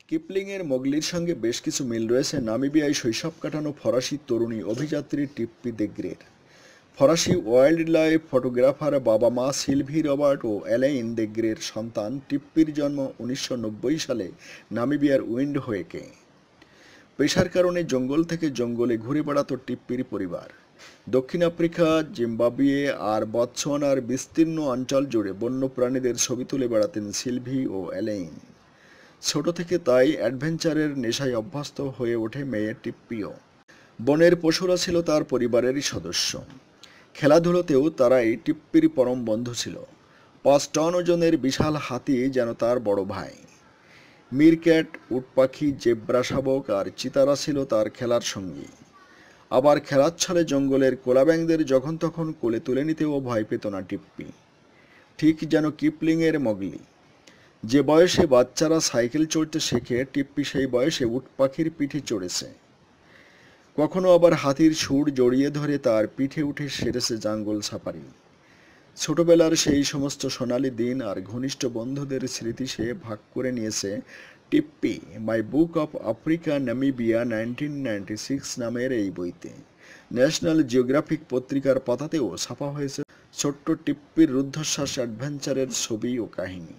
কিপলিংয়ের মোগলির সঙ্গে বেশ কিছু মিল রয়েছে নামিবিয়ায় শৈশব কাটানো ফরাসি তরুণী অভিযাত্রী টিপ্পি দেগ্রের। ফরাসি ওয়াইল্ড লাইফ ফটোগ্রাফার বাবা মা সিলভি রবার্ট ও অ্যালেইন দেগ্রের সন্তান টিপ্পির জন্ম 1990 সালে নামিবিয়ার উইন্ডহোয়েকে। পেশার কারণে জঙ্গল থেকে জঙ্গলে ঘুরে বেড়াতো টিপ্পির পরিবার। দক্ষিণ আফ্রিকা, জিম্বাবুয়ে আর বতসোয়ানার বিস্তীর্ণ অঞ্চল জুড়ে বন্যপ্রাণীদের ছবি তুলে বেড়াতেন সিলভি ও অ্যালেইন। ছোট থেকে তাই অ্যাডভেঞ্চারের নেশায় অভ্যস্ত হয়ে ওঠে মেয়ে টিপ্পিও। বনের পশুরা ছিল তার পরিবারেরই সদস্য। খেলাধুলোতেও তারাই টিপ্পির পরম বন্ধু ছিল। 5 টন ওজনের বিশাল হাতি যেন তার বড় ভাই। মিরক্যাট, উট পাখি, জেব্রা শাবক আর চিতারা ছিল তার খেলার সঙ্গী। আবার খেলার ছলে জঙ্গলের কোলাব্যাঙদের যখন তখন কোলে তুলে নিতেও ভয় পেত না টিপ্পি। ঠিক যেন কিপলিংয়ের মোগলি। যে বয়সে বাচ্চারা সাইকেল চড়তে শেখে, টিপ্পি সেই বয়সে উট পাখির পিঠে চড়েছে। কখনো আবার হাতির সুর জড়িয়ে ধরে তার পিঠে উঠে সেরেছে জঙ্গল সাফারি। ছোটবেলার সেই সমস্ত সোনালি দিন আর ঘনিষ্ঠ বন্ধুদের স্মৃতি সে ভাগ করে নিয়েছে টিপ্পি মাই বুক অফ আফ্রিকা নামিবিয়া 1996 নামের এই বইতে। ন্যাশনাল জিওগ্রাফিক পত্রিকার পাতাতেও ছাপা হয়েছে ছোট্ট টিপ্পির রুদ্ধশ্বাস অ্যাডভেঞ্চারের ছবি ও কাহিনী।